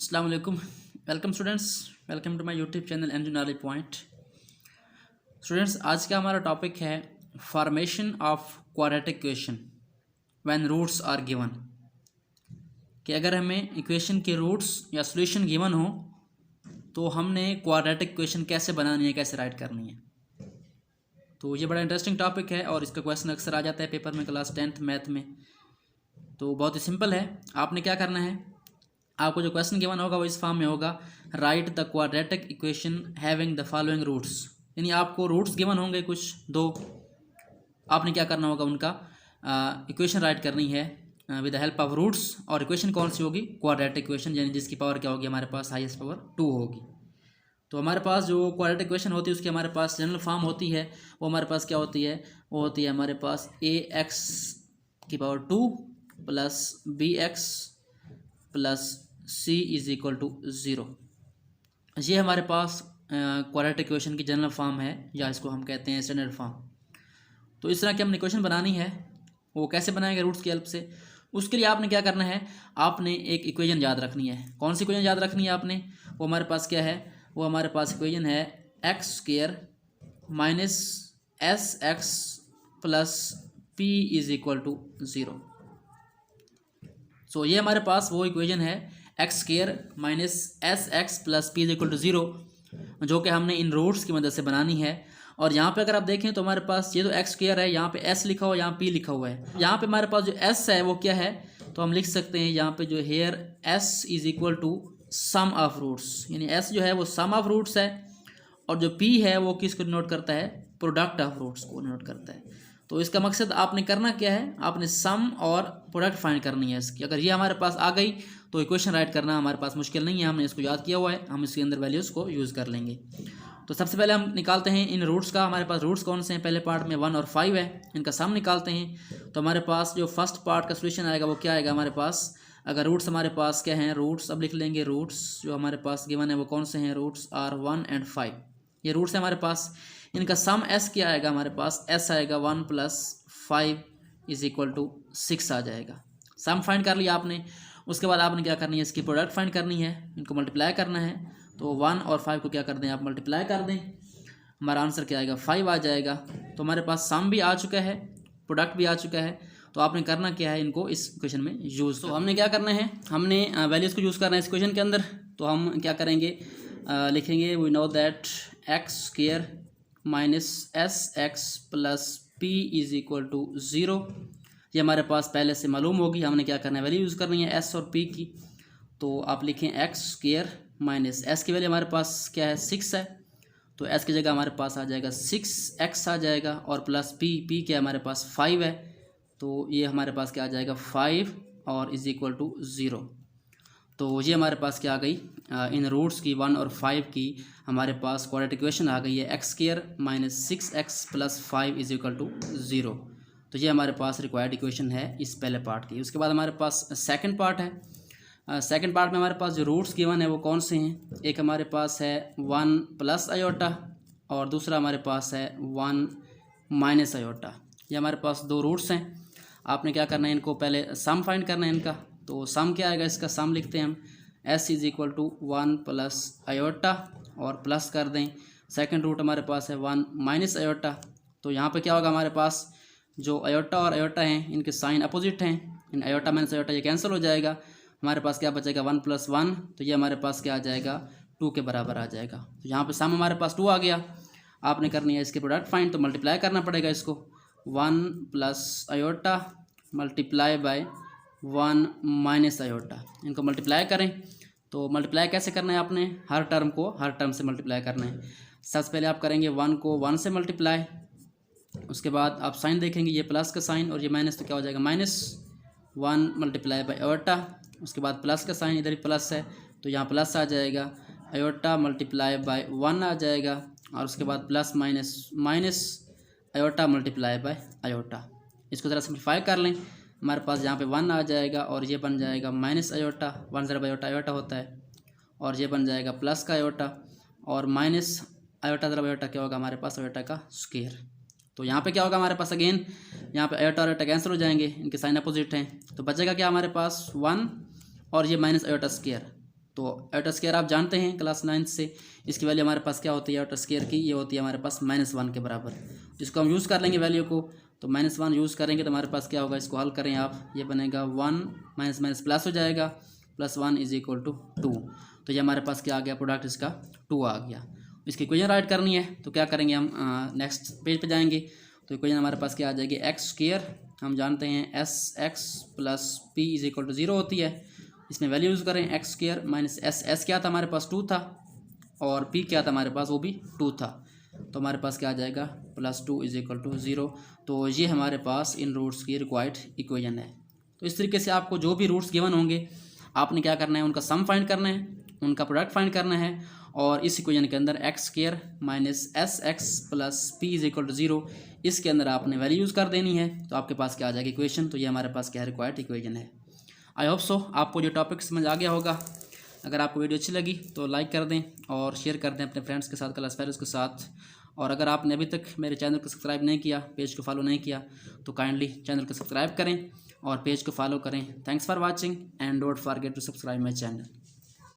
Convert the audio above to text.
अस्सलाम वालेकुम। Welcome students, welcome to my YouTube channel and knowledge point. Students, आज का हमारा टॉपिक है formation of quadratic equation when roots are given. कि अगर हमें इक्वेशन के रूट्स या सॉल्यूशन गिवन हो तो हमने क्वाड्रेटिक इक्वेशन कैसे बनानी है, कैसे राइट करनी है। तो ये बड़ा इंटरेस्टिंग टॉपिक है और इसका क्वेश्चन अक्सर आ जाता है पेपर में, क्लास 10th मैथ में। तो बहुत ही सिंपल है, आपने क्या करना है, आपको जो क्वेश्चन गिवन होगा वो इस फॉर्म में होगा, write the quadratic equation having the following roots. यानी आपको रूट्स गिवन होंगे कुछ दो, आपने क्या करना होगा, उनका इक्वेशन राइट करनी है with the help of roots. और इक्वेशन कौन सी होगी, क्वाड्रेटिक इक्वेशन, यानी जिसकी पावर क्या होगी, हमारे पास हाईएस्ट पावर 2 होगी। तो हमारे पास जो क्वाड्रेटिक इक्वेशन होती है उसकी हमारे पास जनरल फॉर्म होती है, वो हमारे पास क्या होती है, वो होती है हमारे पास ax की power 2 plus bx plus c is equal to 0। ये हमारे पास क्वाड्रेटिक इक्वेशन की जनरल फॉर्म है, या इसको हम कहते हैं स्टैंडर्ड फॉर्म। तो इस तरह की हमने इक्वेशन बनानी है, वो कैसे बनाएंगे, रूट्स की हेल्प से। उसके लिए आपने क्या करना है, आपने एक इक्वेशन याद रखनी है। कौन सी इक्वेशन याद रखनी है आपने, वो हमारे पास क्या है, वो हमारे पास इक्वेशन है x square minus s x plus p is equal to 0। So ये हमारे पास वो इक्वेशन है x square minus s x plus p is equal to 0, जो कि हमने इन रूट्स की मदद से बनानी है। और यहाँ पे अगर आप देखें तो हमारे पास ये तो एक्स स्क्वायर है, यहाँ पे एस लिखा हुआ है, यहाँ पी लिखा हुआ है। यहाँ पे हमारे पास जो एस है वो क्या है, तो हम लिख सकते हैं यहाँ पे जो here s is equal to sum of roots, यानी एस जो है वो सम ऑफ रूट्स है, और जो पी है वो किसको नोट करता है, प्रोडक्ट ऑफ रूट्स को नोट करता है। तो इसका मकसद आपने करना क्या है, आपने सम और प्रोडक्ट फाइंड करनी है इसकी। अगर ये हमारे पास आ गई तो इक्वेशन राइट करना हमारे पास मुश्किल नहीं है, हमने इसको याद किया हुआ है, हम इसके अंदर वैल्यूज़ को यूज़ कर लेंगे। तो सबसे पहले हम निकालते हैं इन रूट्स का। हमारे पास रूट्स कौन से हैं, पहले पार्ट में 1 और 5 है, इनका सम निकालते हैं। तो हमारे पास जो फर्स्ट पार्ट का सोल्यूशन आएगा वो क्या आएगा हमारे पास, अगर रूट्स हमारे पास क्या हैं, रूट्स अब लिख लेंगे, रूट्स जो हमारे पास गिवन है वो कौन से हैं, रूट्स आर 1 एंड 5। ये रूट्स है हमारे पास, इनका सम एस क्या आएगा हमारे पास, एस आएगा 1 प्लस 5 इज इक्वल टू 6 आ जाएगा। सम फाइंड कर लिया आपने, उसके बाद आपने क्या करनी है, इसकी प्रोडक्ट फाइंड करनी है, इनको मल्टीप्लाई करना है। तो 1 और 5 को क्या कर दें, आप मल्टीप्लाई कर दें, हमारा आंसर क्या आएगा, 5 आ जाएगा। तो हमारे पास सम भी आ चुका है, प्रोडक्ट भी आ चुका है। तो आपने करना क्या है, इनको इस क्वेश्चन में यूज़। तो हमने क्या करना है, हमने वैल्यूज़ को यूज़ करना है इस क्वेश्चन के अंदर। तो हम क्या करेंगे, लिखेंगे we know that x square minus s x plus p is equal to 0। ये हमारे पास पहले से मालूम होगी, हमने क्या करना है, वैल्यू यूज़ करनी है एस और पी की। तो आप लिखें एक्स स्क्वायर माइनस एस की वैल्यू हमारे पास क्या है, 6 है, तो एस की जगह हमारे पास आ जाएगा 6x आ जाएगा, और प्लस पी क्या हमारे पास 5 है, तो ये हमारे पास क्या आ जाएगा 5 और इज इक्वल टू 0। तो ये हमारे पास क्या आ गई, इन रूट्स की 1 और 5 की हमारे पास क्वाड्रेटिक इक्वेशन आ गई है, x square minus 6x plus 5 is equal to 0। तो ये हमारे पास रिक्वायर्ड इक्वेशन है इस पहले पार्ट की। उसके बाद हमारे पास सेकंड पार्ट है। सेकंड पार्ट में हमारे पास जो रूट्स गिवन है वो कौन से हैं, एक हमारे पास है 1 प्लस आयोटा और दूसरा हमारे पास है 1 माइनस आयोटा। ये हमारे पास दो रूट्स हैं, आपने क्या करना है, इनको पहले सम फाइंड करना है इनका। तो सम क्या आएगा, इसका सम लिखते हैं हम, s is equal to 1 plus iota और प्लस कर दें, सेकंड रूट हमारे पास है 1 माइनस आयोटा। तो यहाँ पे क्या होगा, हमारे पास जो आयोटा और आयोटा हैं इनके साइन अपोजिट हैं, इन आयोटा माइनस आयोटा ये कैंसिल हो जाएगा, हमारे पास क्या बचेगा 1 प्लस 1, तो ये हमारे पास क्या आ जाएगा 2 के बराबर आ जाएगा। तो यहाँ पे सम हमारे पास 2 आ गया, आपने करनी है इसके प्रोडक्ट फाइंड, तो मल्टीप्लाई करना पड़ेगा इसको, 1 plus iota multiply by 1 minus iota, इनको मल्टीप्लाई करें। तो मल्टीप्लाई कैसे करना है, आपने हर टर्म को हर टर्म से मल्टीप्लाई करना है। सबसे पहले आप करेंगे 1 को 1 से मल्टीप्लाई, उसके बाद आप साइन देखेंगे, ये प्लस का साइन और ये माइनस, तो क्या हो जाएगा माइनस 1 मल्टीप्लाई बाय आयोटा, उसके बाद प्लस का साइन, इधर ही प्लस है तो यहाँ प्लस आ जाएगा, आयोटा मल्टीप्लाई बाय 1 आ जाएगा, और उसके बाद plus minus minus iota multiply by iota. इसको ज़रा सिंप्लीफाई कर लें, हमारे पास यहाँ पे 1 आ जाएगा और ये बन जाएगा माइनस आयोटा, 1 ज़रा आयोटा आयोटा होता है, और ये बन जाएगा प्लस का आयोटा, और माइनस आयोटा ज़रा आयोटा क्या होगा हमारे पास, आयोटा का स्क्वायर। तो यहाँ पे क्या होगा हमारे पास, अगेन यहाँ पे आयोटा और आयोटा कैंसिल हो जाएंगे, इनके साइन अपोजिट हैं, तो बचेगा क्या हमारे पास 1 और ये माइनस आयोटा स्क्वायर। तो एट स्क्वायर आप जानते हैं क्लास 9 से, इसकी वैल्यू हमारे पास क्या होती है एट स्क्वायर की, ये होती है हमारे पास -1 के बराबर। इसको हम यूज़ कर लेंगे वैल्यू को, तो -1 यूज़ करेंगे तो हमारे पास क्या होगा, इसको हल करें आप, ये बनेगा 1 माइनस माइनस प्लस हो जाएगा, +1 = 2। तो ये हमारे पास क्या आ गया, प्रोडक्ट इसका 2 आ गया। इसकी इक्वेशन राइट करनी है तो क्या करेंगे हम, नेक्स्ट पेज पे जाएंगे। तो इक्वेशन हमारे पास क्या आ जाएगी, x², हम जानते हैं SX + P = 0 होती है। इसमें वैल्यू यूज़ करें, x² माइनस S क्या था हमारे पास 2 था, और P क्या था हमारे पास, वो भी 2 था। तो हमारे पास क्या आ जाएगा, +2 = 0। तो ये हमारे पास इन रूट्स की रिक्वायर्ड इक्वेशन है। तो इस तरीके से आपको जो भी रूट्स गिवन होंगे आपने क्या करना है, उनका सम फाइंड करना है, उनका प्रोडक्ट फाइंड करना है, और इस इक्वेशन के अंदर x² माइनस SX + P = 0, इसके अंदर आपने वैल्यू यूज़ कर देनी है। तो आपके पास क्या आ जाएगी इक्वेशन, तो ये हमारे पास क्या है, रिक्वायर्ड इक्वेशन है। आई होप सो आपको जो टॉपिक समझ आ गया होगा। अगर आपको वीडियो अच्छी लगी तो लाइक कर दें और शेयर कर दें अपने फ्रेंड्स के साथ, क्लास फेलोज़ के साथ। और अगर आपने अभी तक मेरे चैनल को सब्सक्राइब नहीं किया, पेज को फॉलो नहीं किया, तो काइंडली चैनल को सब्सक्राइब करें और पेज को फॉलो करें। Thanks for watching and don't forget to subscribe my channel.